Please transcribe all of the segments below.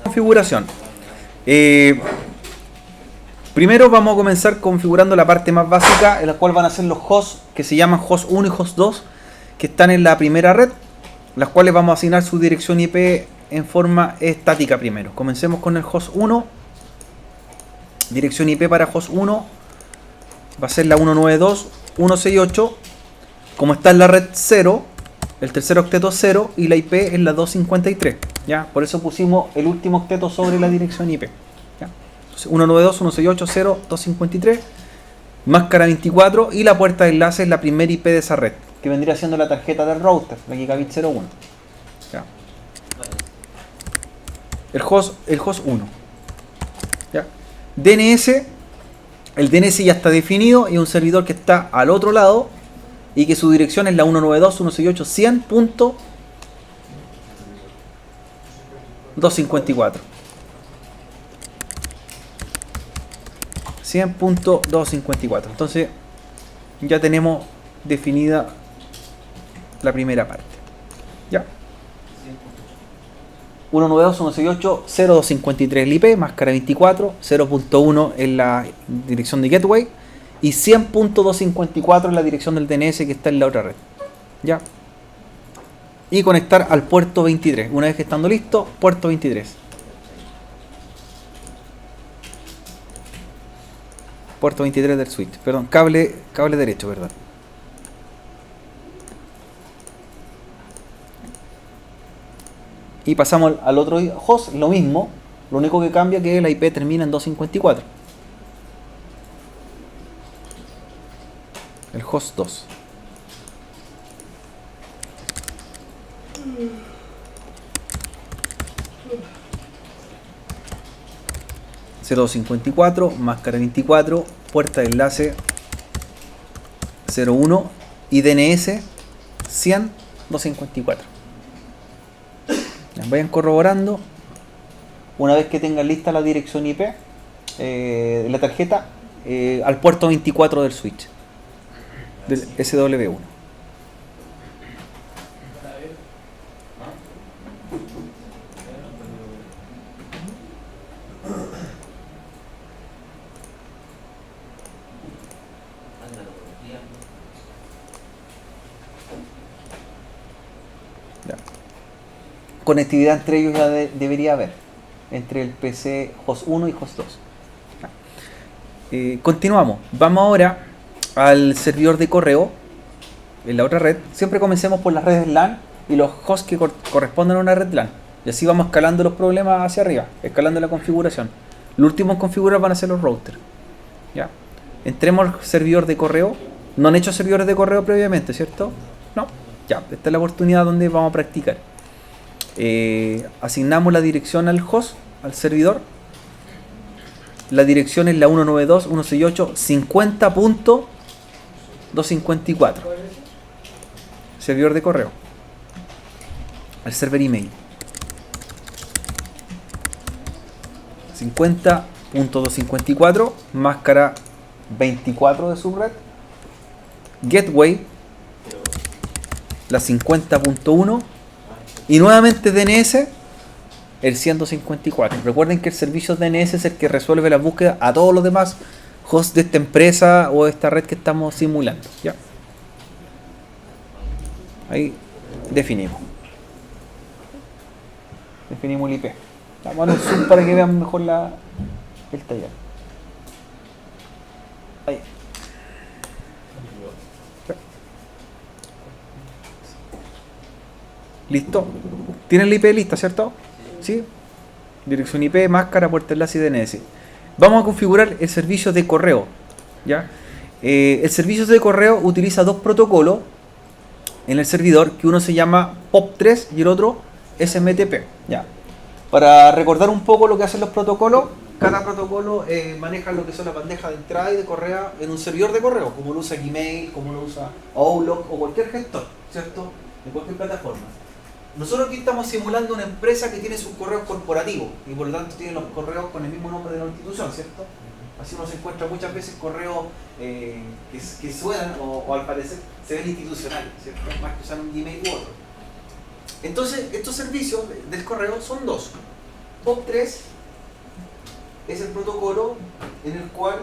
Configuración. Primero vamos a comenzar configurando la parte más básica, en la cual van a ser los hosts que se llaman host 1 y host 2, que están en la primera red, las cuales vamos a asignar su dirección IP en forma estática primero. Comencemos con el host 1. Dirección IP para host 1 va a ser la 192.168. Como está en la red 0, el tercer octeto 0 y la IP es la 253. ¿Ya? Por eso pusimos el último octeto sobre la dirección IP. ¿Ya? Entonces, 192.168.0.253, máscara 24 y la puerta de enlace es la primera IP de esa red, que vendría siendo la tarjeta del router, la gigabit 01. ¿Ya? El host 1. ¿Ya? DNS, el DNS ya está definido y un servidor que está al otro lado y que su dirección es la 192.168.100.254. 100.254. Entonces ya tenemos definida la primera parte. ¿Ya? 192.168.0.253 el IP, máscara 24, 0.1 en la dirección de gateway y 100.254 en la dirección del DNS que está en la otra red. ¿Ya? Y conectar al puerto 23. Una vez que estando listo, puerto 23. Puerto 23 del switch. Perdón, cable derecho, ¿verdad? Y pasamos al otro host, lo mismo. Lo único que cambia es que la IP termina en 254. El host 2. .0.254, máscara 24, puerta de enlace 01 y DNS 100.254. Vayan corroborando. Una vez que tengan lista la dirección IP, la tarjeta, al puerto 24 del switch del SW1. Conectividad entre ellos ya debería haber, entre el PC host 1 y host 2. Continuamos. Vamos ahora al servidor de correo en la otra red. Siempre comencemos por las redes LAN y los hosts que corresponden a una red LAN, y así vamos escalando los problemas hacia arriba, escalando la configuración. Los últimos en configurar van a ser los routers. ¿Ya? Entremos al servidor de correo. No han hecho servidores de correo previamente, ¿cierto? No. Ya, esta es la oportunidad donde vamos a practicar. Asignamos la dirección al host, al servidor. La dirección es la 192.168.50.254. Servidor de correo. El server email 50.254, máscara 24 de subred. Gateway la 50.1 y nuevamente DNS el 154. Recuerden que el servicio DNS es el que resuelve la búsqueda a todos los demás hosts de esta empresa o de esta red que estamos simulando. ¿Ya? Ahí definimos el IP. Vamos a dar un zoom para que vean mejor el taller. Ahí. ¿Listo? ¿Tienen la IP lista, cierto? ¿Sí? Dirección IP, máscara, puerta enlace y DNS. Vamos a configurar el servicio de correo. ¿Ya? El servicio de correo utiliza dos protocolos en el servidor, que uno se llama POP3 y el otro SMTP. ¿Ya? Para recordar un poco lo que hacen los protocolos, cada protocolo maneja lo que son las bandejas de entrada y de correo en un servidor de correo, como lo usa Gmail, como lo usa Outlook o cualquier gestor, ¿cierto? De cualquier plataforma. Nosotros aquí estamos simulando una empresa que tiene sus correos corporativos y por lo tanto tiene los correos con el mismo nombre de la institución, ¿cierto? Así uno se encuentra muchas veces correos que suenan o al parecer se ven institucionales, ¿cierto? Más que usar un Gmail u otro. Entonces, estos servicios del correo son dos. POP3 es el protocolo en el cual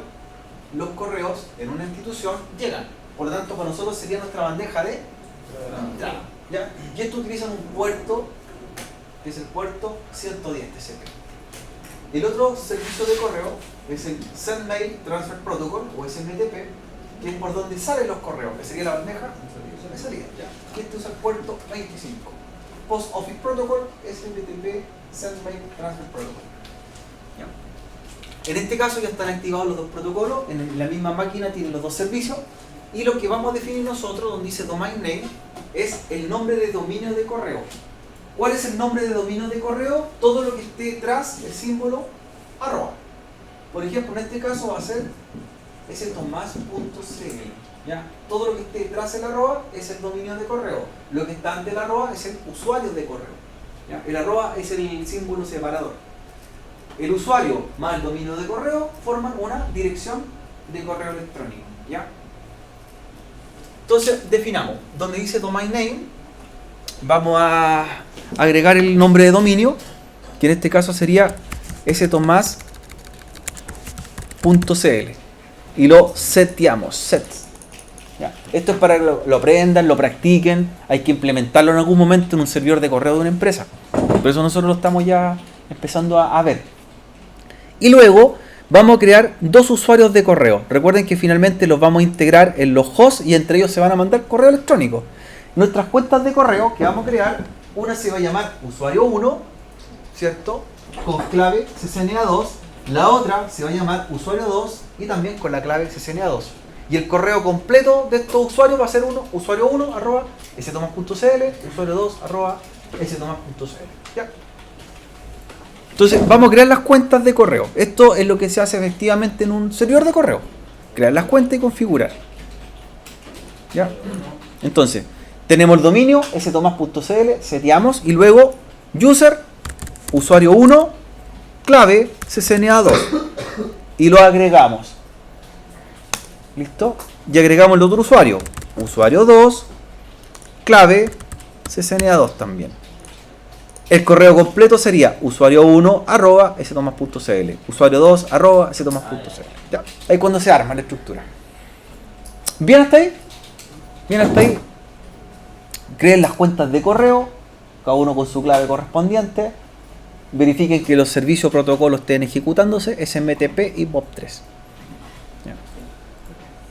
los correos en una institución llegan. Por lo tanto, para nosotros sería nuestra bandeja de entrada. ¿Ya? Y esto utiliza un puerto, que es el puerto 110 TCP. El otro servicio de correo es el Send Mail Transfer Protocol, o SMTP, que es por donde salen los correos, que sería la bandeja de salida. ¿Ya? Y este usa el puerto 25. Post Office Protocol, SMTP, Send Mail Transfer Protocol. ¿Ya? En este caso ya están activados los dos protocolos, en la misma máquina tienen los dos servicios, y lo que vamos a definir nosotros, donde dice Domain Name, es el nombre de dominio de correo. ¿Cuál es el nombre de dominio de correo? Todo lo que esté tras el símbolo arroba. Por ejemplo, en este caso va a ser stomás.cl. ¿Ya? Todo lo que esté tras el arroba es el dominio de correo. Lo que está ante el arroba es el usuario de correo. ¿Ya? El arroba es el símbolo separador. El usuario más el dominio de correo forman una dirección de correo electrónico. ¿Ya? Entonces definamos, donde dice domain name, vamos a agregar el nombre de dominio, que en este caso sería stomás.cl, y lo seteamos, set. ¿Ya? Esto es para que lo aprendan, lo practiquen, hay que implementarlo en algún momento en un servidor de correo de una empresa. Por eso nosotros lo estamos ya empezando a ver. Y luego vamos a crear dos usuarios de correo. Recuerden que finalmente los vamos a integrar en los hosts y entre ellos se van a mandar correo electrónico. Nuestras cuentas de correo que vamos a crear, una se va a llamar usuario 1, ¿cierto? Con clave CCNA2. La otra se va a llamar usuario 2 y también con la clave CCNA2. Y el correo completo de estos usuarios va a ser usuario 1 arroba stomas.cl, usuario 2 arroba stomas.cl. ¿Ya? Entonces vamos a crear las cuentas de correo. Esto es lo que se hace efectivamente en un servidor de correo. Crear las cuentas y configurar. ¿Ya? Entonces, tenemos el dominio stomas.cl, seteamos y luego user, usuario 1, clave CCNA2 y lo agregamos. ¿Listo? Y agregamos el otro usuario, usuario 2, clave CCNA2 también. El correo completo sería usuario 1 arroba stomas.cl, usuario 2 arroba stomas.cl. Ya, ahí cuando se arma la estructura. ¿Bien hasta ahí? Bien hasta ahí. Creen las cuentas de correo, cada uno con su clave correspondiente. Verifiquen que los servicios protocolos estén ejecutándose, SMTP y POP3.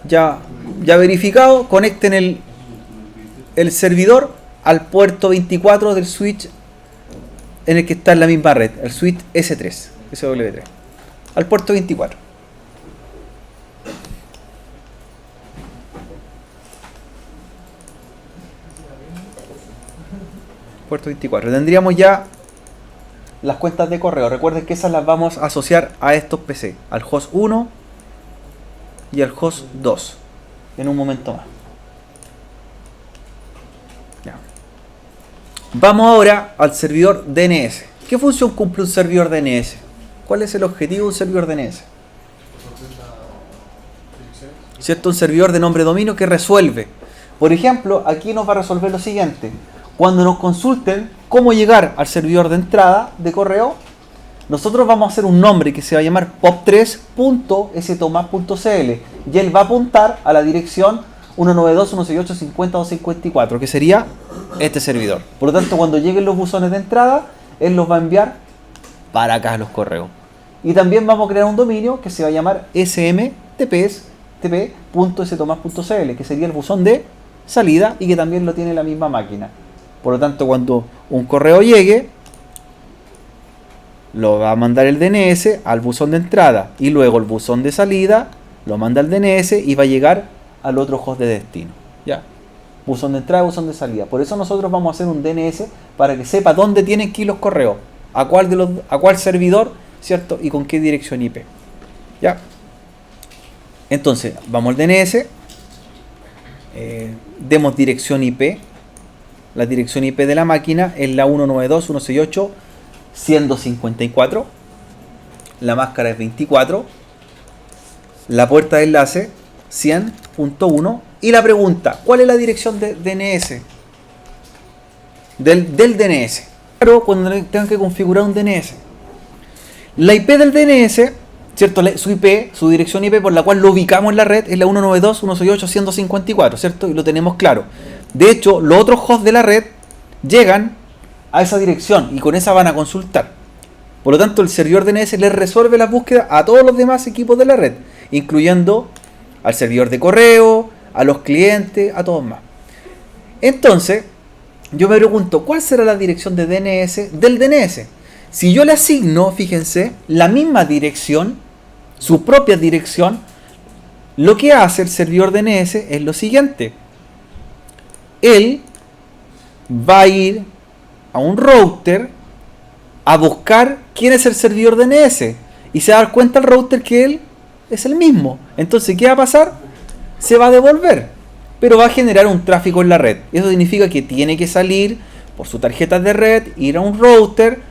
Ya verificado, conecten el servidor al puerto 24 del switch en el que está en la misma red, el switch S3, SW3, al puerto 24. Puerto 24. Tendríamos ya las cuentas de correo. Recuerden que esas las vamos a asociar a estos PC, al host 1 y al host 2, en un momento más. Ya. Vamos ahora al servidor DNS. ¿Qué función cumple un servidor DNS? ¿Cuál es el objetivo de un servidor DNS? ¿Cierto? Un servidor de nombre dominio que resuelve. Por ejemplo, aquí nos va a resolver lo siguiente. Cuando nos consulten cómo llegar al servidor de entrada de correo, nosotros vamos a hacer un nombre que se va a llamar pop3.stomas.cl y él va a apuntar a la dirección 192.168.50.254, que sería este servidor. Por lo tanto, cuando lleguen los buzones de entrada, él los va a enviar para acá los correos. Y también vamos a crear un dominio que se va a llamar smtp.stomas.cl, que sería el buzón de salida y que también lo tiene la misma máquina. Por lo tanto, cuando un correo llegue, lo va a mandar el DNS al buzón de entrada y luego el buzón de salida lo manda al DNS y va a llegar al otro host de destino. ¿Ya? Buzón de entrada, buzón de salida. Por eso nosotros vamos a hacer un DNS para que sepa dónde tienen que ir los correos, a cuál servidor, ¿cierto? Y con qué dirección IP. ¿Ya? Entonces, vamos al DNS, demos dirección IP. La dirección IP de la máquina es la 192.168.154. La máscara es 24. La puerta de enlace 100.1. Y la pregunta, ¿cuál es la dirección de DNS? Del DNS. Claro, cuando tengan que configurar un DNS. La IP del DNS, ¿cierto? Su IP, su dirección IP por la cual lo ubicamos en la red es la 192.168.154, ¿cierto? Y lo tenemos claro. De hecho, los otros hosts de la red llegan a esa dirección y con esa van a consultar. Por lo tanto, el servidor DNS les resuelve las búsquedas a todos los demás equipos de la red, incluyendo al servidor de correo, a los clientes, a todos más. Entonces, yo me pregunto, ¿cuál será la dirección de DNS del DNS? Si yo le asigno, fíjense, la misma dirección, su propia dirección, lo que hace el servidor DNS es lo siguiente. Él va a ir a un router a buscar quién es el servidor DNS y se va a dar cuenta el router que él es el mismo. Entonces, ¿qué va a pasar? Se va a devolver, pero va a generar un tráfico en la red. Eso significa que tiene que salir por su tarjeta de red, ir a un router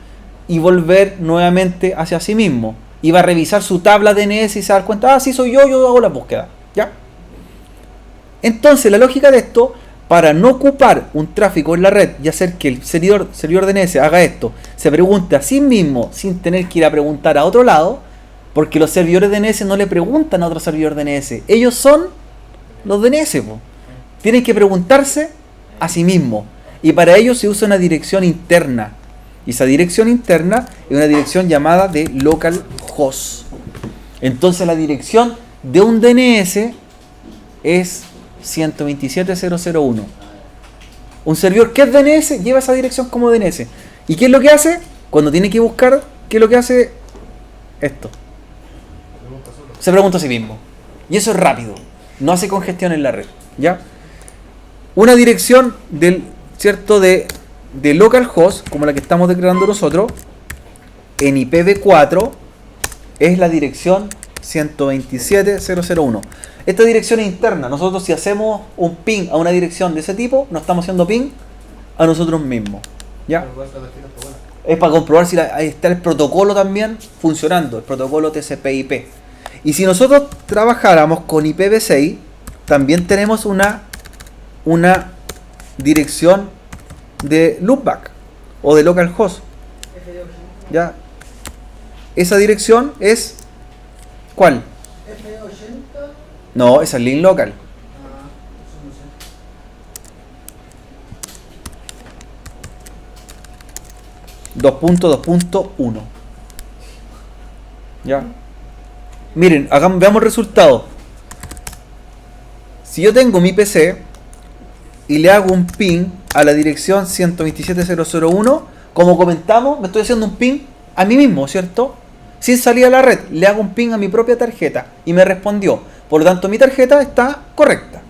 y volver nuevamente hacia sí mismo. Y va a revisar su tabla DNS y se va a dar cuenta, ah, sí soy yo hago la búsqueda. ¿Ya? Entonces, la lógica de esto, para no ocupar un tráfico en la red y hacer que el servidor DNS haga esto, se pregunte a sí mismo sin tener que ir a preguntar a otro lado, porque los servidores DNS no le preguntan a otro servidor DNS. Ellos son los DNS, po. Tienen que preguntarse a sí mismo. Y para ello se usa una dirección interna. Y esa dirección interna es una dirección llamada de localhost. Entonces la dirección de un DNS es 127.0.0.1. Un servidor que es DNS lleva esa dirección como DNS. ¿Y qué es lo que hace? Cuando tiene que buscar, ¿qué es lo que hace? Esto. Se pregunta a sí mismo. Y eso es rápido. No hace congestión en la red. ¿Ya? Una dirección del, ¿cierto? de localhost, como la que estamos declarando nosotros, en IPv4, es la dirección 127.0.0.1. Esta dirección es interna. Nosotros, si hacemos un ping a una dirección de ese tipo, nos estamos haciendo ping a nosotros mismos. ¿Ya? Es para comprobar si ahí está el protocolo también funcionando, el protocolo TCP/IP. Y si nosotros trabajáramos con IPv6, también tenemos una dirección de loopback o de localhost. ¿Ya? Esa dirección es ¿cuál? No, esa es link local. 2.2.1. ¿Ya? Miren, veamos el resultado. Si yo tengo mi PC y le hago un ping a la dirección 127.0.0.1, como comentamos, me estoy haciendo un ping a mí mismo, ¿cierto? Sin salir a la red, le hago un ping a mi propia tarjeta y me respondió. Por lo tanto, mi tarjeta está correcta.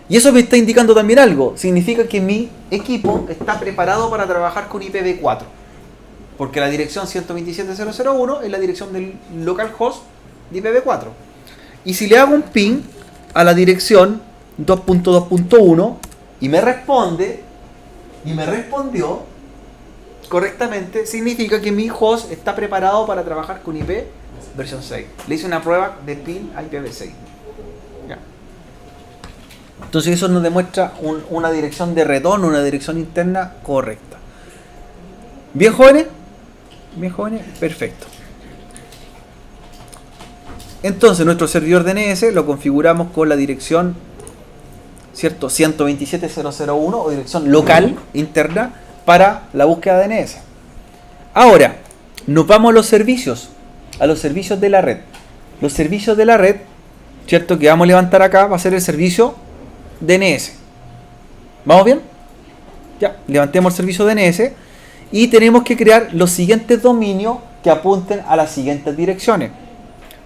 Y eso me está indicando también algo. Significa que mi equipo está preparado para trabajar con IPv4. Porque la dirección 127.0.0.1 es la dirección del localhost de IPv4. Y si le hago un ping a la dirección 2.2.1 y me responde, y me respondió correctamente, significa que mi host está preparado para trabajar con IP versión 6. Le hice una prueba de ping a IPv6. ¿Ya? Entonces eso nos demuestra una dirección de retorno, una dirección interna correcta. ¿Bien, jóvenes? ¿Bien, jóvenes? Perfecto. Entonces nuestro servidor DNS lo configuramos con la dirección, ¿cierto? 127.0.0.1 o dirección local interna para la búsqueda de DNS. Ahora, nos vamos a los servicios de la red. Los servicios de la red, ¿cierto? Que vamos a levantar acá va a ser el servicio DNS. ¿Vamos bien? Ya, levantemos el servicio DNS y tenemos que crear los siguientes dominios que apunten a las siguientes direcciones.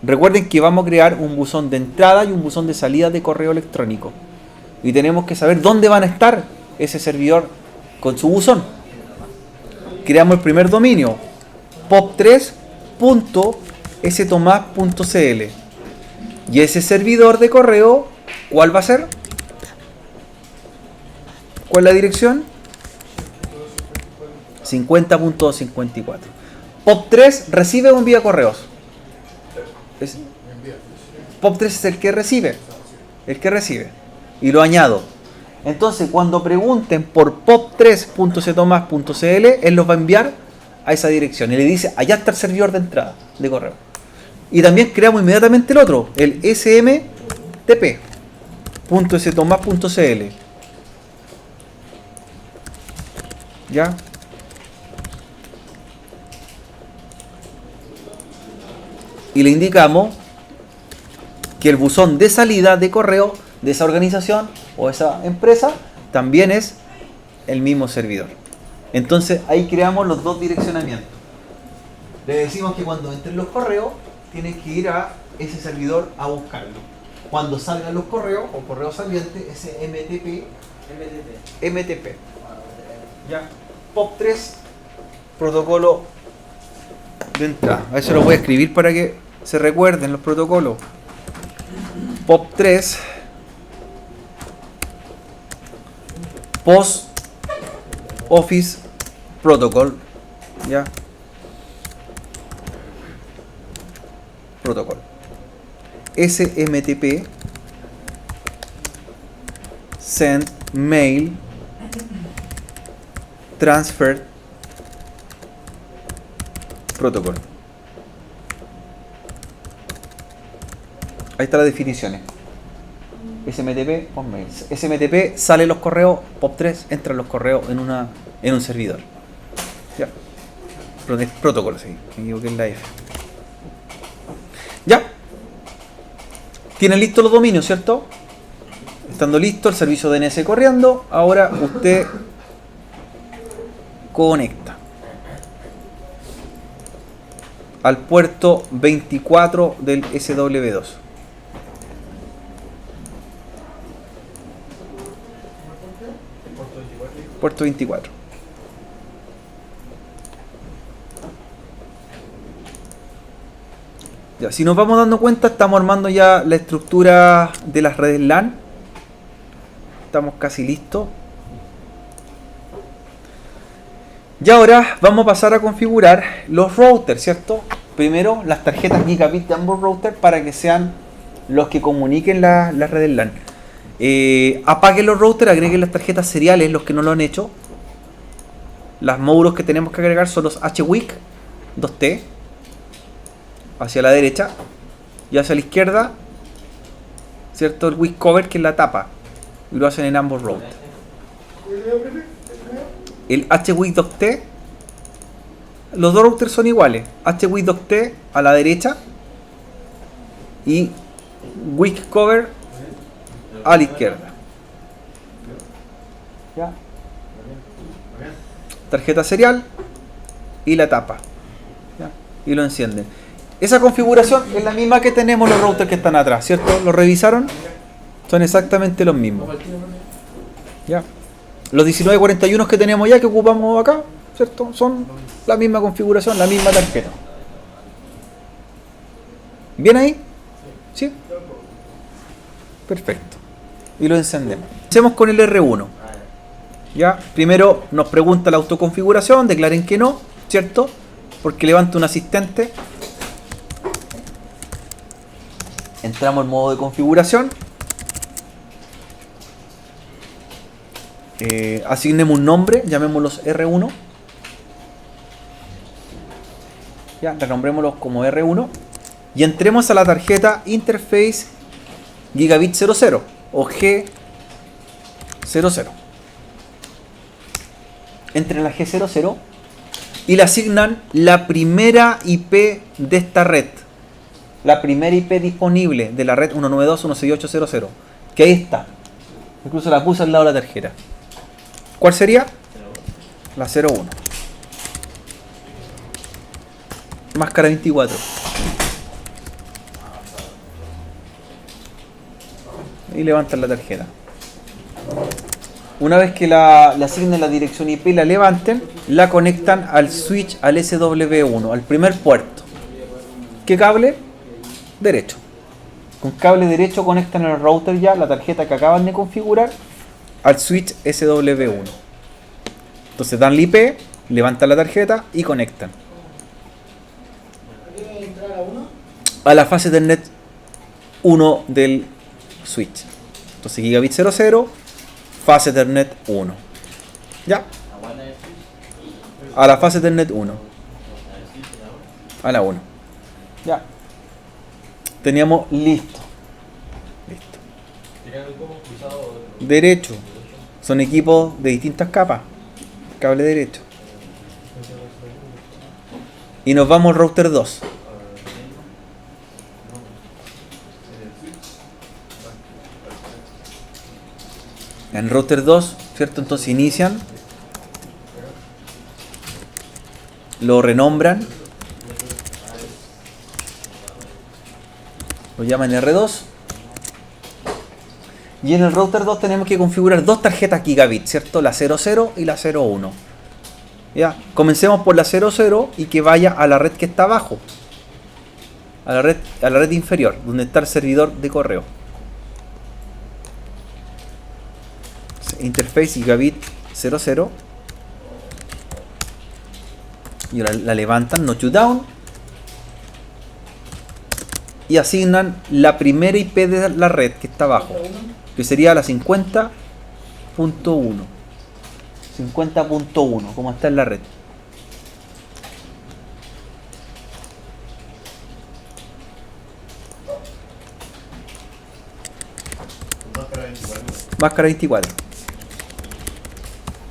Recuerden que vamos a crear un buzón de entrada y un buzón de salida de correo electrónico. Y tenemos que saber dónde van a estar ese servidor con su buzón. Creamos el primer dominio, pop3.stomas.cl. Y ese servidor de correo, ¿cuál va a ser? ¿Cuál es la dirección? 50.54. POP3 recibe o envía correos. POP3 es el que recibe. Y lo añado. Entonces, cuando pregunten por pop3.ctomas.cl, él los va a enviar a esa dirección y le dice, allá está el servidor de entrada de correo. Y también creamos inmediatamente el otro, el smtp.stomas.cl. ¿Ya? Y le indicamos que el buzón de salida de correo de esa organización o esa empresa también es el mismo servidor. Entonces ahí creamos los dos direccionamientos. Le decimos que cuando entren los correos tienes que ir a ese servidor a buscarlo. Cuando salgan los correos o correo saliente, ese MTP. Ya. POP3, protocolo de entrada. A eso lo voy a escribir para que se recuerden los protocolos. POP3, Post Office Protocol. Ya. Protocol. SMTP, Send Mail Transfer Protocol. Ahí están las definiciones. SMTP, PostMail. SMTP sale los correos, POP3 entran los correos en un servidor. Ya. Protocolo, sí. Me equivoqué en la F. Ya. Tienen listos los dominios, ¿cierto? Estando listo el servicio DNS corriendo, ahora usted conecta al puerto 24 del SW2. Puerto 24. Ya, si nos vamos dando cuenta, estamos armando ya la estructura de las redes LAN. Estamos casi listos. Y ahora vamos a pasar a configurar los routers, ¿cierto? Primero las tarjetas gigabit de ambos routers para que sean los que comuniquen las redes LAN. Apaguen los routers, agreguen las tarjetas seriales, los que no lo han hecho. Los módulos que tenemos que agregar son los HWIC 2T hacia la derecha y hacia la izquierda, ¿cierto? El WIC cover, que es la tapa, y lo hacen en ambos routers. El HWIC 2T, los dos routers son iguales. HWIC 2T a la derecha y WIC cover a la izquierda. ¿Ya? Tarjeta serial y la tapa. ¿Ya? Y lo encienden. Esa configuración es la misma que tenemos los routers que están atrás, ¿cierto? ¿Lo revisaron? Son exactamente los mismos. ¿Ya? Los 1941 que tenemos ya, que ocupamos acá, ¿cierto? Son la misma configuración, la misma tarjeta. ¿Bien ahí? ¿Sí? Perfecto. Y lo encendemos. Hacemos con el R1. ¿Ya? Primero nos pregunta la autoconfiguración, declaren que no, ¿cierto? Porque levanta un asistente. Entramos en modo de configuración. Asignemos un nombre, llamémoslos R1. Ya, renombrémoslos como R1. Y entremos a la tarjeta Interface Gigabit 00 o G00. Entre la G00 y le asignan la primera IP de esta red. La primera IP disponible de la red 192.168.0.0, que ahí está. Incluso la puse al lado de la tarjeta. ¿Cuál sería? La 01. Máscara 24. Y levantan la tarjeta. Una vez que le asignen la dirección IP y la levanten, la conectan al switch, al SW1, al primer puerto. ¿Qué cable? Derecho. Con cable derecho conectan el router ya, la tarjeta que acaban de configurar, al switch SW1. Entonces dan la IP, levantan la tarjeta y conectan a la fase Ethernet 1 del switch. Entonces Gigabit 00, fase Ethernet 1. ¿Ya? A la fase Ethernet 1. A la 1. Ya. Teníamos listo. Listo. Derecho. Son equipos de distintas capas. Cable derecho. Y nos vamos al router 2. En router 2, ¿cierto? Entonces inician, lo renombran, lo llaman R2. Y en el router 2 tenemos que configurar dos tarjetas gigabit, ¿cierto? La 00 y la 01. Ya, comencemos por la 00 y que vaya a la red que está abajo, a la red inferior, donde está el servidor de correo. Interface gigabit 00. Y ahora la levantan, notch down, y asignan la primera IP de la red que está abajo, que sería la 50.1. 50.1, como está en la red. Máscara 24.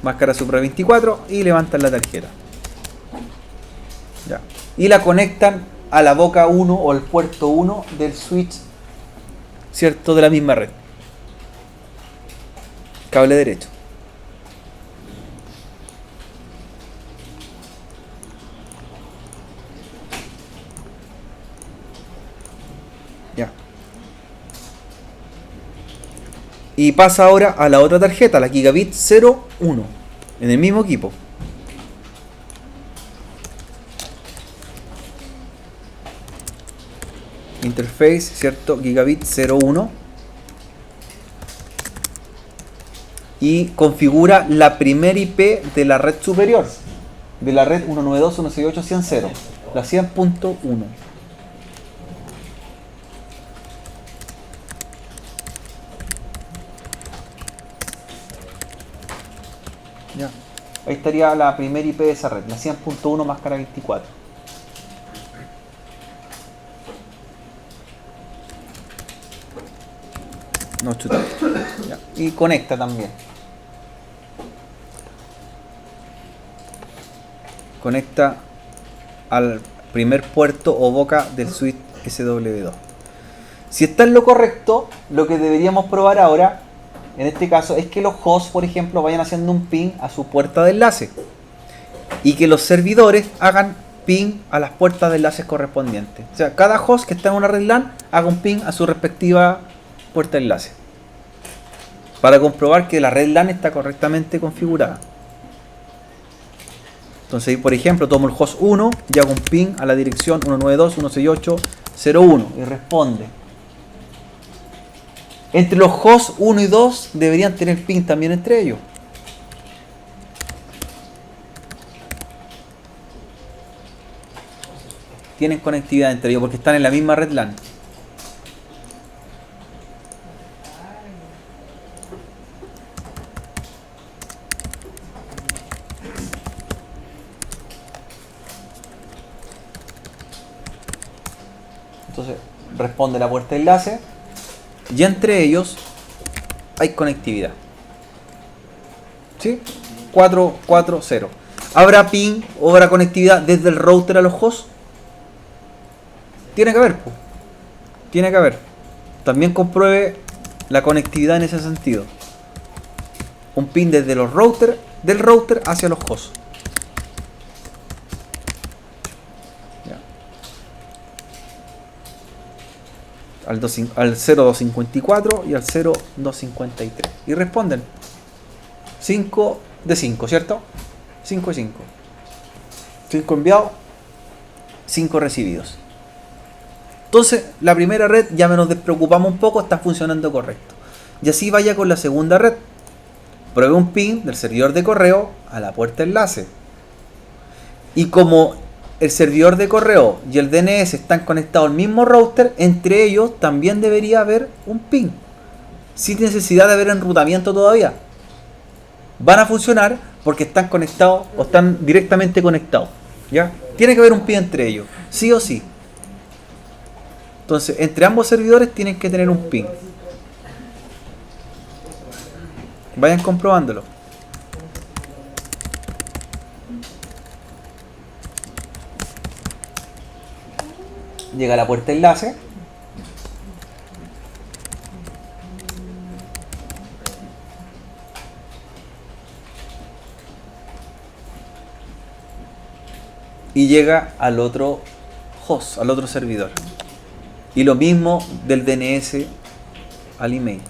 Máscara Supra 24 y levantan la tarjeta. Ya. Y la conectan a la boca 1 o el puerto 1 del switch, ¿cierto? De la misma red. Cable derecho. Ya. Y pasa ahora a la otra tarjeta, la Gigabit 01, en el mismo equipo. Interface, ¿cierto? Gigabit 01. Y configura la primera IP de la red superior, de la red 192.168.100.0, la 100.1. Ya. Ahí estaría la primera IP de esa red, la 100.1 máscara 24. No chuta. Ya. Y conecta también. Conecta al primer puerto o boca del switch SW2. Si está en lo correcto, lo que deberíamos probar ahora, en este caso, es que los hosts, por ejemplo, vayan haciendo un ping a su puerta de enlace. Y que los servidores hagan ping a las puertas de enlaces correspondientes. O sea, cada host que está en una red LAN haga un ping a su respectiva puerta de enlace. Para comprobar que la red LAN está correctamente configurada. Entonces, por ejemplo, tomo el host 1 y hago un ping a la dirección 192.168.0.1 y responde. Entre los hosts 1 y 2 deberían tener ping también entre ellos. Tienen conectividad entre ellos porque están en la misma red LAN. Entonces responde la puerta de enlace y entre ellos hay conectividad. ¿Sí? 440. ¿Habrá ping o habrá conectividad desde el router a los hosts? Tiene que haber. Tiene que haber. También compruebe la conectividad en ese sentido. Un ping desde los routers, del router hacia los hosts. Al 0254 y al 0253 y responden 5 de 5, ¿cierto? 5 y 5. 5 enviados, 5 recibidos. Entonces la primera red ya nos despreocupamos un poco, está funcionando correcto. Y así vaya con la segunda red. Pruebe un ping del servidor de correo a la puerta enlace. Y como el servidor de correo y el DNS están conectados al mismo router, entre ellos también debería haber un ping, sin necesidad de haber enrutamiento todavía. Van a funcionar porque están conectados o están directamente conectados, ¿ya? Tiene que haber un PIN entre ellos, sí o sí. Entonces, entre ambos servidores tienen que tener un PIN. Vayan comprobándolo. Llega a la puerta de enlace. Y llega al otro host, al otro servidor. Y lo mismo del DNS al email.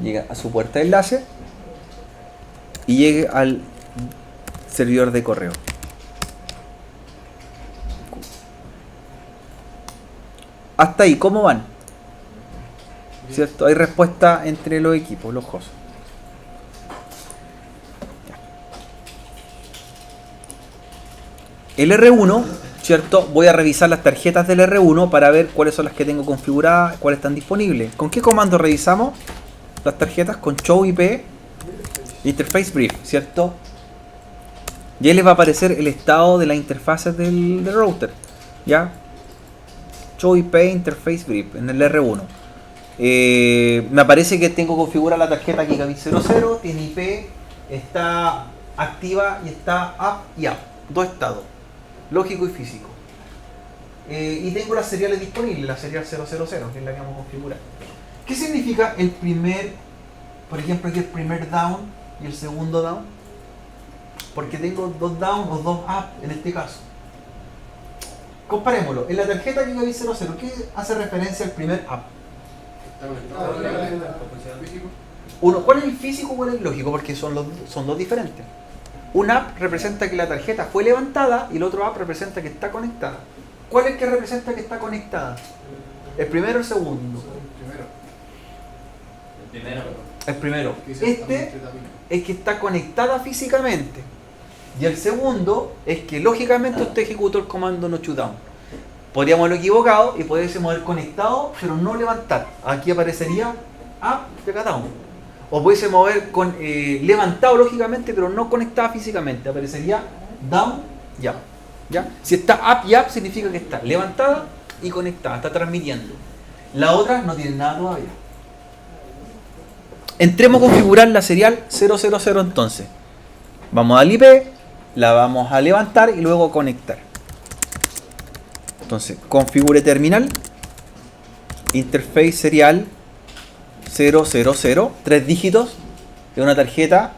Llega a su puerta de enlace y llegue al servidor de correo. Hasta ahí, ¿cómo van? ¿Cierto? Hay respuesta entre los equipos, los hosts. El R1, ¿cierto? Voy a revisar las tarjetas del R1 para ver cuáles son las que tengo configuradas, cuáles están disponibles. ¿Con qué comando revisamos las tarjetas? Con show IP interface brief, ¿cierto? Y ahí les va a aparecer el estado de las interfaces del router, ¿ya? Show IP interface brief en el R1. Me aparece que tengo configurada la tarjeta Gigabit 00, tiene IP, está activa y está up y up. Dos estados, lógico y físico. Y tengo las seriales disponibles, la serial 000, que es la que vamos a configurar. ¿Qué significa el primer, por ejemplo, aquí el primer down y el segundo down? Porque tengo dos down o dos up en este caso. Comparémoslo. En la tarjeta Gigabit 00, ¿qué hace referencia al primer up? Uno, ¿cuál es el físico y cuál es el lógico? Porque son dos diferentes. Un app representa que la tarjeta fue levantada y el otro app representa que está conectada. ¿Cuál es el que representa que está conectada? ¿El primero o el segundo? El primero. Este es que está conectada físicamente. Y el segundo es que lógicamente usted ejecutó el comando no shutdown. Podríamos haberlo equivocado y pudiésemos haber conectado pero no levantar. Aquí aparecería up de cada down. O pudiésemos haber levantado lógicamente pero no conectado físicamente. Aparecería down y up. ¿Ya? Si está up y up significa que está levantada y conectada, está transmitiendo. La otra no tiene nada todavía. Entremos a configurar la serial 000 entonces. Vamos al IP, la vamos a levantar y luego conectar. Entonces, configure terminal, interface serial 000, 3 dígitos de una tarjeta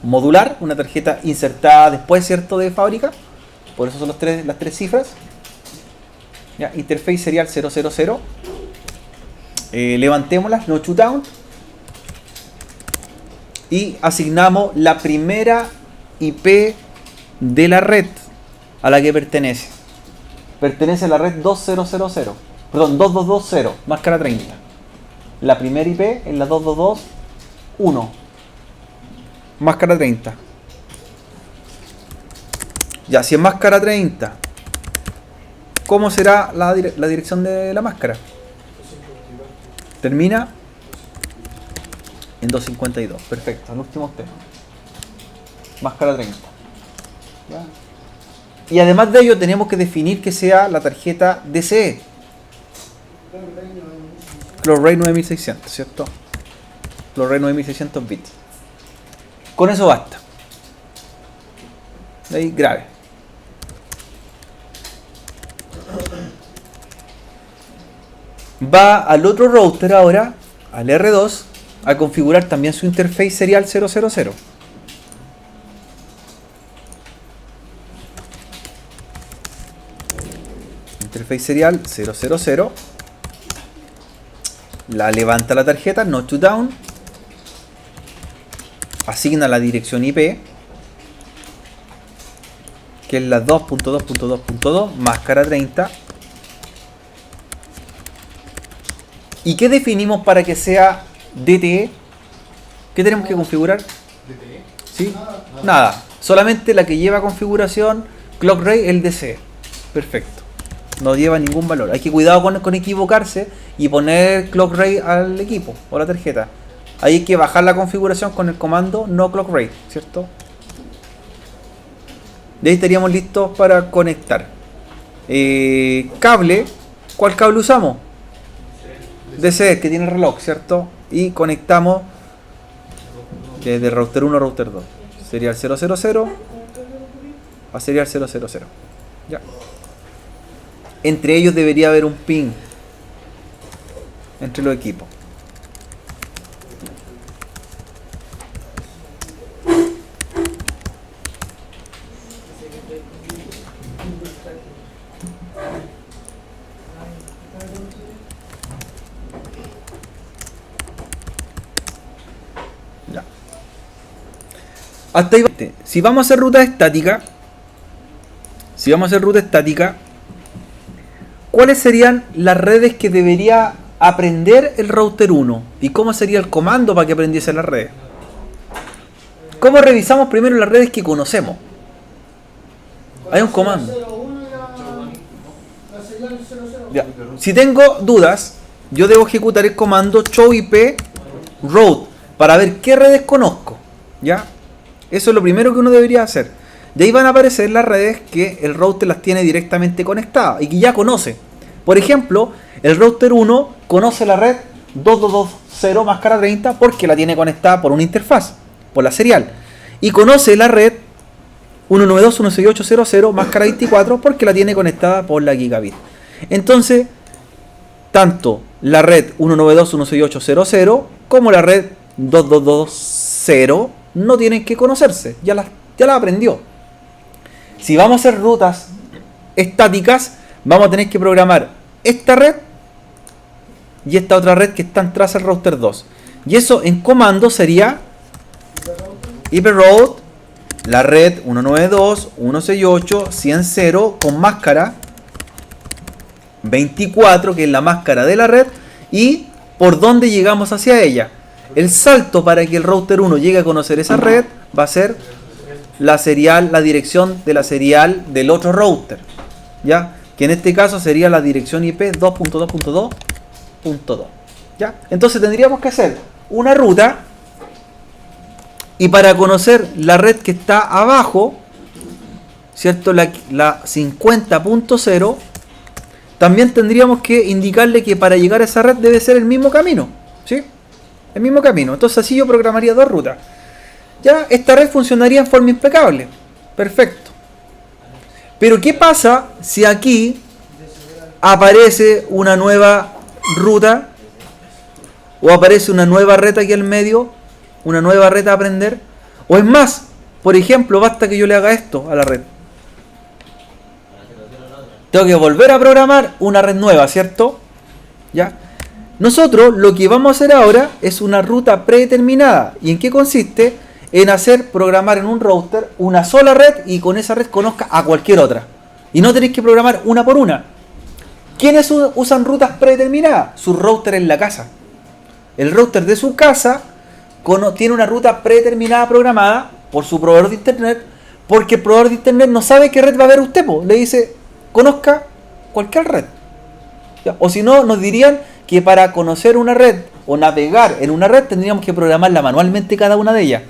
modular, una tarjeta insertada después, ¿cierto?, de fábrica. Por eso son las tres cifras. Ya, interface serial 000. Levantémoslas, no shutdown. Y asignamos la primera IP de la red a la que pertenece. Pertenece a la red 2220, máscara 30. La primera IP es la 2221, máscara 30. Ya, si es máscara 30, ¿cómo será la dirección de la máscara? Termina en 252. Perfecto, el último tema. Máscara 30. ¿Ya? Y además de ello tenemos que definir que sea la tarjeta DCE. Clorray 9600, ¿cierto? Clorray 9600 bits. Con eso basta. De ahí grave. Va al otro router ahora, al R2, a configurar también su interface serial 000. Interface serial 000. La levanta la tarjeta, no shutdown. Asigna la dirección IP, que es la 2.2.2.2, máscara 30. ¿Y qué definimos para que sea DTE? ¿Qué tenemos que configurar? ¿DTE? ¿Sí? Nada. Solamente la que lleva configuración Clockray, el DCE. Perfecto. no lleva ningún valor. Hay que cuidado con equivocarse y poner clock rate al equipo o la tarjeta. Ahí hay que bajar la configuración con el comando no clock rate, ¿cierto? De ahí estaríamos listos para conectar. Cable, ¿cuál cable usamos? DC, que tiene el reloj, ¿cierto? Y conectamos desde router 1 a router 2. Serial 000 a serial 000. Ya. Entre ellos debería haber un pin entre los equipos. Ya. Hasta ahí. Si vamos a hacer ruta estática, ¿cuáles serían las redes que debería aprender el router 1? ¿Y cómo sería el comando para que aprendiese las redes? ¿Cómo revisamos primero las redes que conocemos? Hay un comando. Ya. Si tengo dudas, yo debo ejecutar el comando show IP route para ver qué redes conozco. ¿Ya? Eso es lo primero que uno debería hacer. De ahí van a aparecer las redes que el router las tiene directamente conectadas y que ya conoce. Por ejemplo, el router 1 conoce la red 2220 máscara 30 porque la tiene conectada por una interfaz, por la serial. Y conoce la red 192.168.0.0 máscara 24 porque la tiene conectada por la gigabit. Entonces, tanto la red 192.168.0.0 como la red 2220 no tienen que conocerse, ya la aprendió. Si vamos a hacer rutas estáticas, vamos a tener que programar esta red y esta otra red que están tras el router 2. Y eso en comando sería IP route, la red 192.168.100.0 con máscara 24, que es la máscara de la red, y por dónde llegamos hacia ella. El salto para que el router 1 llegue a conocer esa red va a ser la dirección de la serial del otro router, ¿ya? Que en este caso sería la dirección IP 2.2.2.2, ¿ya? Entonces tendríamos que hacer una ruta, y para conocer la red que está abajo, ¿cierto? La 50.0, también tendríamos que indicarle que para llegar a esa red debe ser el mismo camino, ¿sí? El mismo camino. Entonces así yo programaría dos rutas. Ya, esta red funcionaría en forma impecable. Perfecto. Pero ¿qué pasa si aquí aparece una nueva ruta? O aparece una nueva red aquí al medio. Una nueva red a aprender. O es más, por ejemplo, basta que yo le haga esto a la red. Tengo que volver a programar una red nueva, ¿cierto? ¿Ya? Nosotros lo que vamos a hacer ahora es una ruta predeterminada. ¿Y en qué consiste? En programar en un router una sola red y con esa red conozca a cualquier otra. Y no tenéis que programar una por una. ¿Quiénes usan rutas predeterminadas? Su router en la casa. El router de su casa tiene una ruta predeterminada programada por su proveedor de internet, porque el proveedor de internet no sabe qué red va a ver usted. Le dice, conozca cualquier red. ¿Ya? O si no, nos dirían que para conocer una red o navegar en una red tendríamos que programarla manualmente cada una de ellas.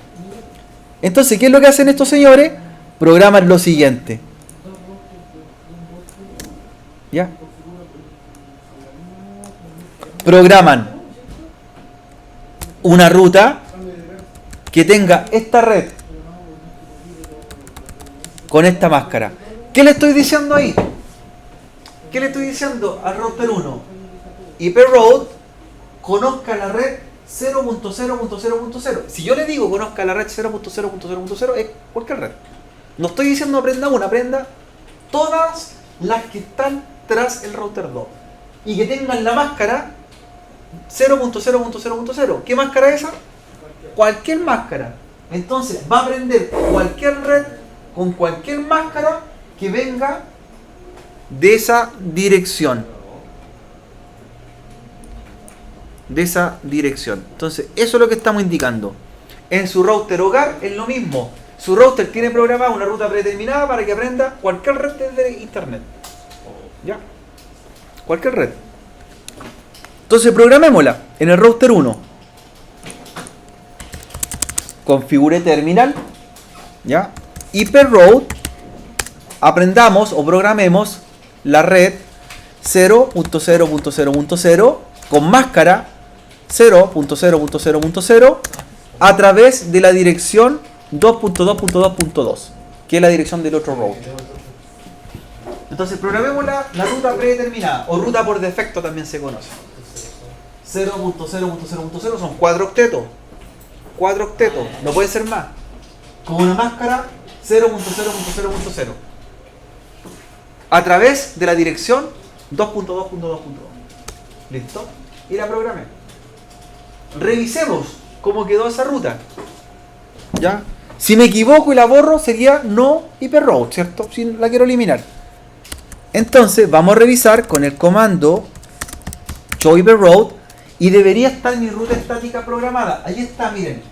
Entonces, ¿qué es lo que hacen estos señores? Programan lo siguiente. ¿Ya? Programan una ruta que tenga esta red con esta máscara. ¿Qué le estoy diciendo ahí? ¿Qué le estoy diciendo al router 1? IP route, conozca la red 0.0.0.0. Si yo le digo conozca la red 0.0.0.0, es cualquier red. No estoy diciendo aprenda una, aprenda todas las que están tras el router 2 y que tengan la máscara 0.0.0.0. ¿Qué máscara es esa? Cualquier máscara. Entonces va a aprender cualquier red con cualquier máscara que venga de esa dirección. Entonces eso es lo que estamos indicando. En su router hogar es lo mismo. Su router tiene programada una ruta predeterminada para que aprenda cualquier red de internet. ¿Ya? Cualquier red. Entonces programémosla en el router 1. Configure terminal. ¿Ya? IP route. Aprendamos o programemos la red 0.0.0.0 con máscara 0.0.0.0 a través de la dirección 2.2.2.2, que es la dirección del otro router. Entonces programemos la ruta predeterminada, o ruta por defecto también se conoce. 0.0.0.0 son 4 octetos. 4 octetos, no puede ser más. Con una máscara 0.0.0.0 a través de la dirección 2.2.2.2. ¿Listo? Y la programé. Revisemos cómo quedó esa ruta. ¿Ya? Si me equivoco y la borro, sería no IP route, ¿cierto? Si la quiero eliminar. Entonces, vamos a revisar con el comando show IP route y debería estar mi ruta estática programada. Ahí está, miren.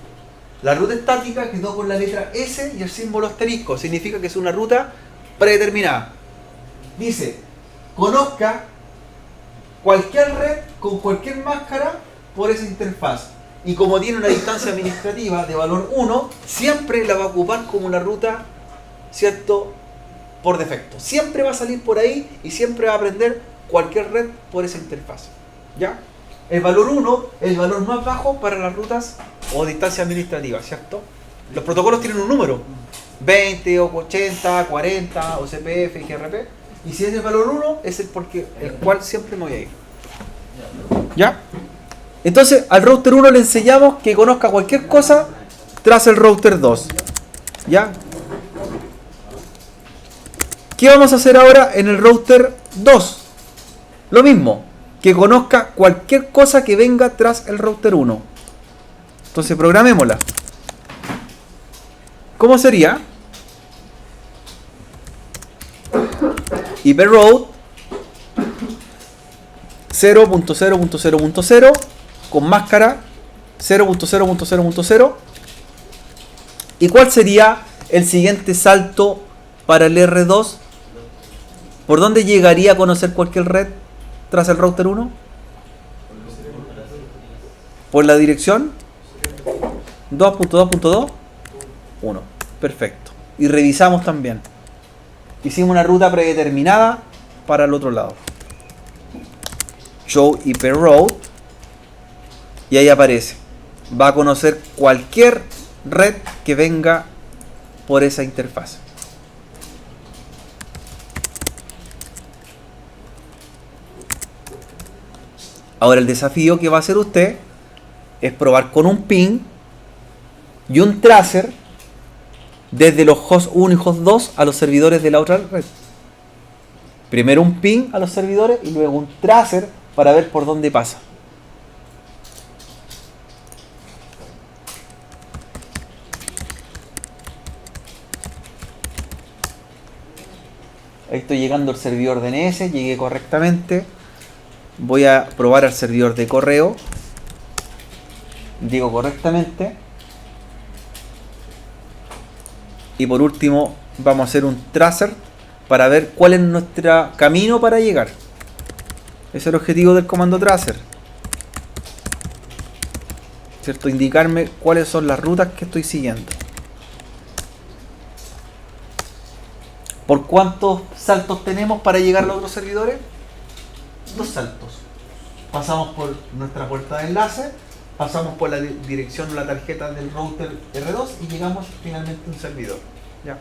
La ruta estática quedó con la letra S y el símbolo asterisco. Significa que es una ruta predeterminada. Dice, conozca cualquier red con cualquier máscara por esa interfaz. Y como tiene una distancia administrativa de valor 1, siempre la va a ocupar como una ruta, ¿cierto?, por defecto. Siempre va a salir por ahí y siempre va a aprender cualquier red por esa interfaz. ¿Ya? El valor 1 es el valor más bajo para las rutas o distancia administrativa, ¿cierto? Los protocolos tienen un número. 20 o 80, 40 o CPF y GRP. Y si es el valor 1, es el cual siempre me voy a ir. ¿Ya? Entonces, al router 1 le enseñamos que conozca cualquier cosa tras el router 2. ¿Ya? ¿Qué vamos a hacer ahora en el router 2? Lo mismo, que conozca cualquier cosa que venga tras el router 1. Entonces, programémosla. ¿Cómo sería? IP route 0.0.0.0 con máscara 0.0.0.0. ¿Y cuál sería el siguiente salto para el R2? ¿Por dónde llegaría a conocer cualquier red tras el router 1? Por la dirección 2.2.2.1. Perfecto. Y revisamos también. Hicimos una ruta predeterminada para el otro lado. Show IP route. Y ahí aparece. Va a conocer cualquier red que venga por esa interfaz. Ahora el desafío que va a hacer usted es probar con un ping y un tracer desde los host 1 y host 2 a los servidores de la otra red. Primero un ping a los servidores y luego un tracer para ver por dónde pasa. Ahí estoy llegando al servidor DNS, llegué correctamente. Voy a probar al servidor de correo. Llego correctamente. Y por último vamos a hacer un tracer para ver cuál es nuestro camino para llegar. Ese es el objetivo del comando tracer, ¿cierto? Indicarme cuáles son las rutas que estoy siguiendo. ¿Por cuántos saltos tenemos para llegar a los otros servidores? 2 saltos. Pasamos por nuestra puerta de enlace, pasamos por la dirección o la tarjeta del router R2 y llegamos finalmente a un servidor. ¿Ya?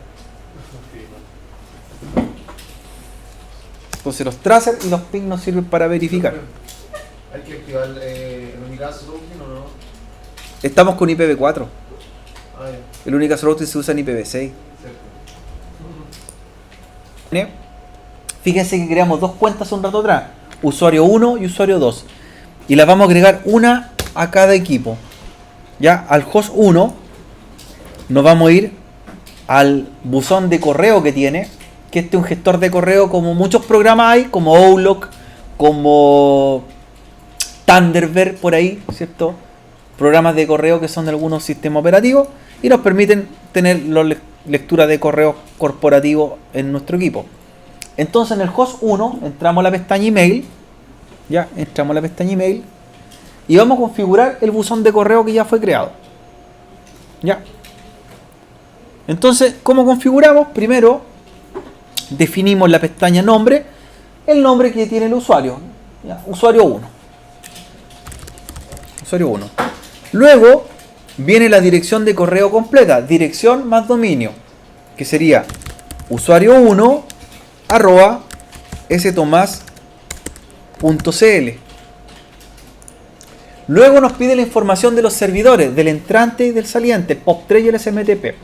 Entonces los tracers y los pings nos sirven para verificar. ¿Hay que activar el unicast routing o no? Estamos con IPv4. Ah, ya. El unicast routing se usa en IPv6. Cierto. ¿Bien? Fíjense que creamos 2 cuentas un rato atrás. Usuario 1 y usuario 2. Y las vamos a agregar una a cada equipo. Ya, al host 1 nos vamos a ir al buzón de correo que tiene, que este es un gestor de correo como muchos programas hay, como Outlook, como Thunderbird por ahí, ¿cierto? Programas de correo que son de algunos sistemas operativos y nos permiten tener la lectura de correos corporativos en nuestro equipo. Entonces en el host 1 entramos a la pestaña email Ya, entramos a la pestaña email y vamos a configurar el buzón de correo que ya fue creado. Ya. Entonces, ¿cómo configuramos? Primero, definimos la pestaña nombre, el nombre que tiene el usuario. Ya, usuario 1. Usuario 1. Luego, viene la dirección de correo completa, dirección más dominio, que sería usuario 1 @stomas.cl. Luego nos pide la información de los servidores, del entrante y del saliente, POP3 y el SMTP.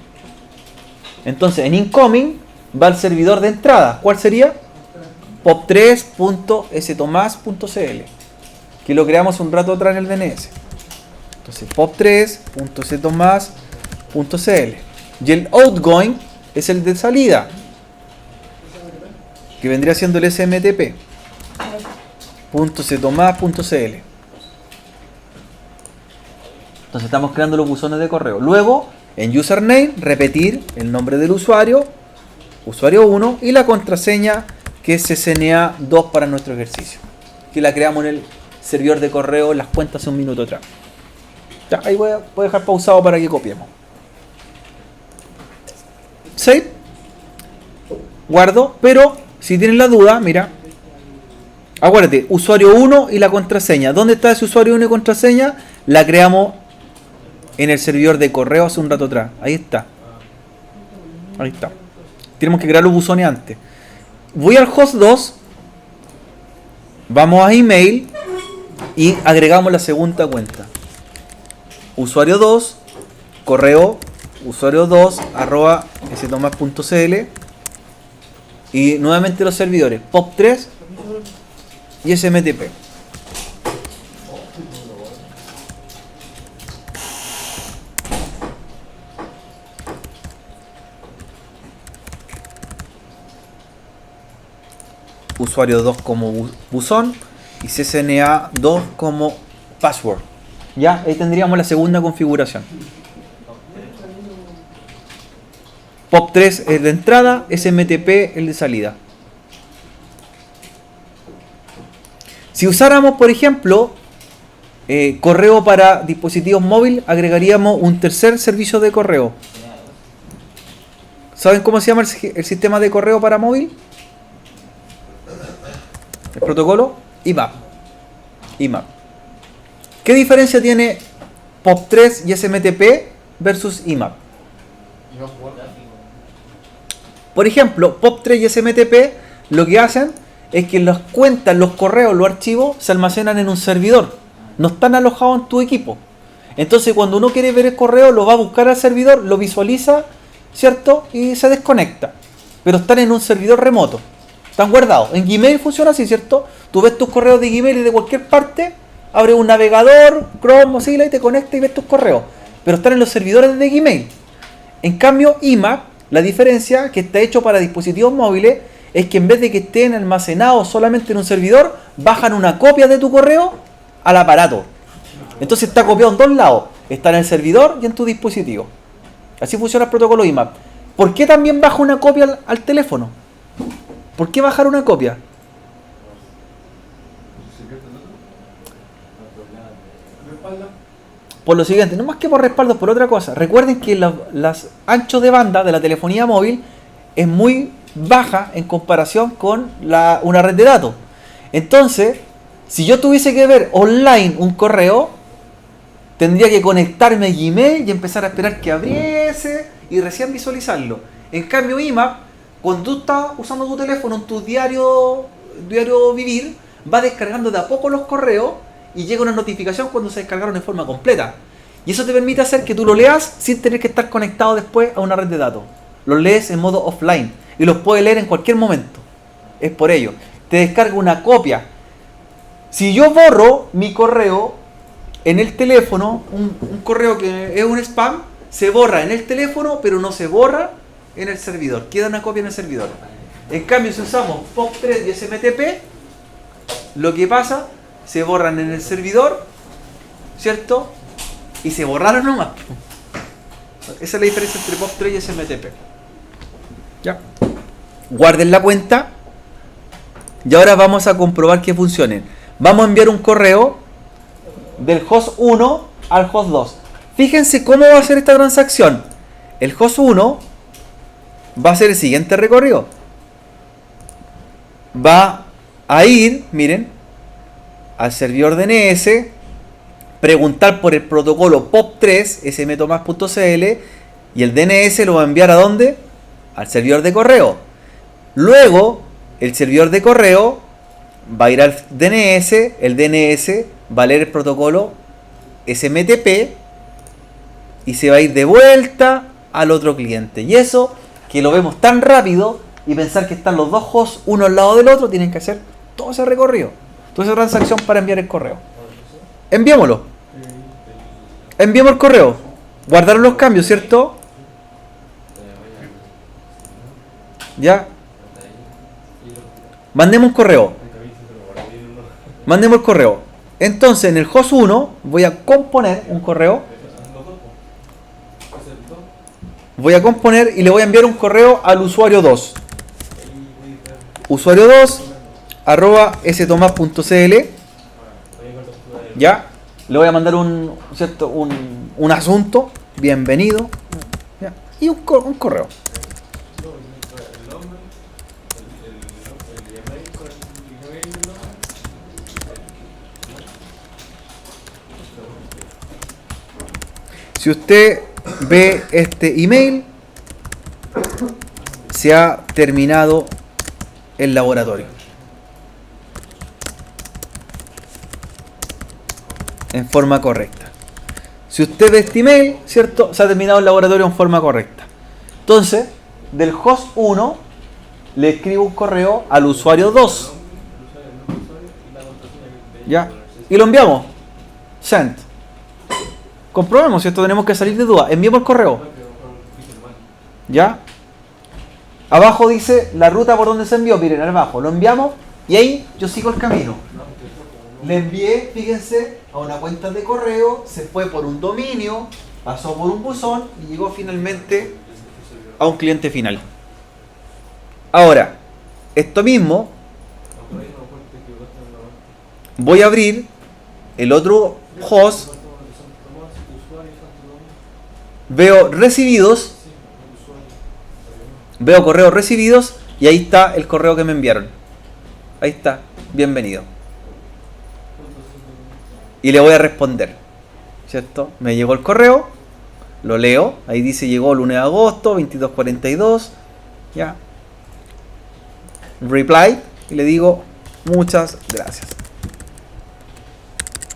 Entonces, en incoming va el servidor de entrada. ¿Cuál sería? pop3.stomas.cl, que lo creamos un rato atrás en el DNS. Entonces, pop3.stomas.cl. Y el outgoing es el de salida, que vendría siendo el smtp.ctomas.cl. Entonces estamos creando los buzones de correo. Luego, en username, repetir el nombre del usuario, usuario 1, y la contraseña, que es CCNA2 para nuestro ejercicio, que la creamos en el servidor de correo, las cuentas hace un minuto atrás. Ya, ahí voy a dejar pausado para que copiemos. Save. Guardo, pero si tienen la duda, mira, acuérdate, usuario 1 y la contraseña. ¿Dónde está ese usuario 1 y contraseña? La creamos en el servidor de correo hace un rato atrás. Ahí está. Ahí está. Tenemos que crear los buzones antes. Voy al host 2. Vamos a email y agregamos la segunda cuenta. Usuario 2, correo usuario 2 @stomas.cl, y nuevamente los servidores POP3 y SMTP. Usuario 2 como buzón y CCNA2 como password. Ya, ahí tendríamos la segunda configuración. POP3 es de entrada, SMTP el de salida. Si usáramos, por ejemplo, correo para dispositivos móviles, agregaríamos un tercer servicio de correo. ¿Saben cómo se llama el sistema de correo para móvil? El protocolo IMAP. IMAP. ¿Qué diferencia tiene POP3 y SMTP versus IMAP? Por ejemplo, POP3 y SMTP lo que hacen es que las cuentas, los correos, los archivos se almacenan en un servidor. No están alojados en tu equipo. Entonces, cuando uno quiere ver el correo, lo va a buscar al servidor, lo visualiza, ¿cierto? Y se desconecta. Pero están en un servidor remoto. Están guardados. En Gmail funciona así, ¿cierto? Tú ves tus correos de Gmail y de cualquier parte, abres un navegador, Chrome, Mozilla, y te conectas y ves tus correos. Pero están en los servidores de Gmail. En cambio, IMAP, la diferencia que está hecho para dispositivos móviles es que en vez de que estén almacenados solamente en un servidor, bajan una copia de tu correo al aparato. Entonces está copiado en dos lados. Está en el servidor y en tu dispositivo. Así funciona el protocolo IMAP. ¿Por qué también baja una copia al teléfono? ¿Por qué bajar una copia? Por lo siguiente, no más que por respaldo, por otra cosa. Recuerden que los anchos de banda de la telefonía móvil es muy baja en comparación con una red de datos. Entonces, si yo tuviese que ver online un correo, tendría que conectarme a Gmail y empezar a esperar que abriese y recién visualizarlo. En cambio, IMAP, cuando tú estás usando tu teléfono en tu diario vivir, va descargando de a poco los correos y llega una notificación cuando se descargaron en forma completa. Y eso te permite hacer que tú lo leas sin tener que estar conectado después a una red de datos. Los lees en modo offline y los puedes leer en cualquier momento. Es por ello. Te descarga una copia. Si yo borro mi correo en el teléfono, un correo que es un spam, se borra en el teléfono, pero no se borra en el servidor. Queda una copia en el servidor. En cambio, si usamos POP3 y SMTP, lo que pasa, se borran en el servidor, ¿cierto? Y se borraron nomás. Esa es la diferencia entre POP3 y SMTP. Ya. Guarden la cuenta. Y ahora vamos a comprobar que funcionen. vamos a enviar un correo del host 1 al host 2. Fíjense cómo va a ser esta transacción. El host 1 va a hacer el siguiente recorrido. Va a ir, miren, al servidor DNS, preguntar por el protocolo POP3, smtomas.cl, y el DNS lo va a enviar ¿a dónde? Al servidor de correo. Luego, el servidor de correo va a ir al DNS, el DNS va a leer el protocolo SMTP y se va a ir de vuelta al otro cliente. Y eso, que lo vemos tan rápido y pensar que están los dos hosts uno al lado del otro, tienen que hacer todo ese recorrido, toda esa transacción para enviar el correo. Enviémoslo. Enviemos el correo. Guardaron los cambios, ¿cierto? Ya. Mandemos un correo. Mandemos el correo. Entonces en el host 1 voy a componer un correo. Voy a componer y le voy a enviar un correo al usuario 2. Usuario 2 @stomas.cl. Ya. Le voy a mandar un asunto. Bienvenido. Ya. Y un correo. Si usted ve este email, se ha terminado el laboratorio. En forma correcta. Si usted ve este email, ¿cierto? Se ha terminado el laboratorio en forma correcta. Entonces, del host 1 le escribo un correo al usuario 2. ¿Ya? Y lo enviamos. Send. Comprobemos, ¿cierto? Tenemos que salir de duda. Enviamos el correo. ¿Ya? Abajo dice la ruta por donde se envió. Miren, abajo. Lo enviamos y ahí yo sigo el camino. Le envié, fíjense, a una cuenta de correo, se fue por un dominio, pasó por un buzón y llegó finalmente a un cliente final. Ahora, esto mismo, voy a abrir el otro host, veo recibidos, veo correos recibidos y ahí está el correo que me enviaron. Ahí está, bienvenido. Y le voy a responder, ¿cierto? Me llegó el correo, lo leo, ahí dice llegó el lunes de agosto, 22:42, ya. Reply, y le digo muchas gracias.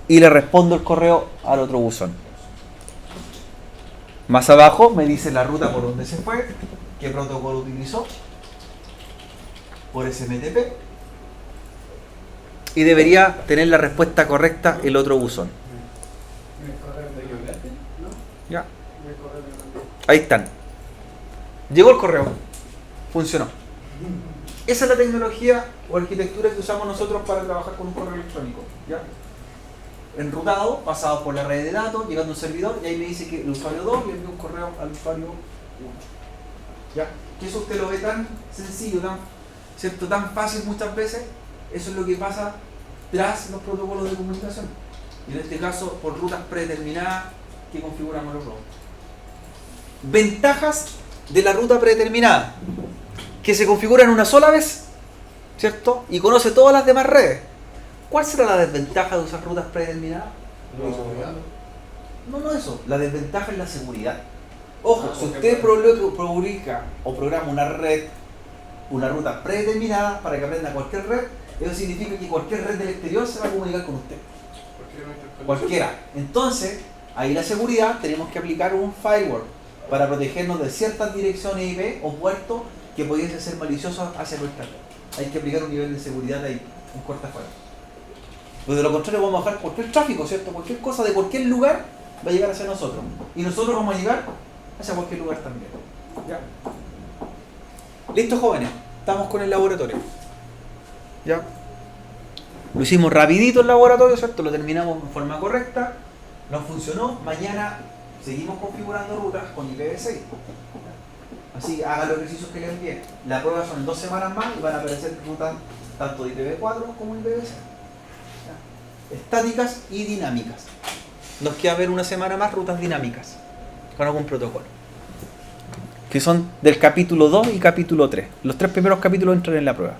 Y le respondo el correo al otro buzón. Más abajo me dice la ruta por donde se fue, qué protocolo utilizó, por SMTP. Y debería tener la respuesta correcta el otro buzón. Ya. Ahí están. Llegó el correo. Funcionó. Esa es la tecnología o arquitectura que usamos nosotros para trabajar con un correo electrónico. ¿Ya? Enrutado, pasado por la red de datos, llegando a un servidor, y ahí me dice que el usuario 2 le envió un correo al usuario 1. ¿Ya? Que eso usted lo ve tan sencillo, ¿cierto? Tan fácil muchas veces. Eso es lo que pasa tras los protocolos de comunicación. Y en este caso, por rutas predeterminadas que configuramos los robots. Ventajas de la ruta predeterminada. Que se configura en una sola vez, ¿cierto? Y conoce todas las demás redes. ¿Cuál será la desventaja de usar rutas predeterminadas? No eso. La desventaja es la seguridad. Ojo, si usted publica o programa una red, una ruta predeterminada para que aprenda cualquier red, eso significa que cualquier red del exterior se va a comunicar con usted. Cualquiera. Entonces, ahí la seguridad, tenemos que aplicar un firewall para protegernos de ciertas direcciones IP o puertos que pudiesen ser maliciosos hacia nuestra red. Hay que aplicar un nivel de seguridad ahí, un cortafuegos. Pues de lo contrario vamos a bajar cualquier tráfico, ¿cierto? Cualquier cosa de cualquier lugar va a llegar hacia nosotros. Y nosotros vamos a llegar hacia cualquier lugar también. ¿Ya? Listo, jóvenes. Estamos con el laboratorio. ¿Ya? Lo hicimos rapidito el laboratorio, ¿cierto? Lo terminamos en forma correcta. Nos funcionó. Mañana seguimos configurando rutas con IPv6. Así que hagan los ejercicios que les envié. La prueba son en 2 semanas más y van a aparecer rutas tanto de IPv4 como IPv6. ¿Ya? estáticas y dinámicas. Nos queda ver una semana más rutas dinámicas con algún protocolo, que son del capítulo 2 y capítulo 3. Los 3 primeros capítulos entran en la prueba.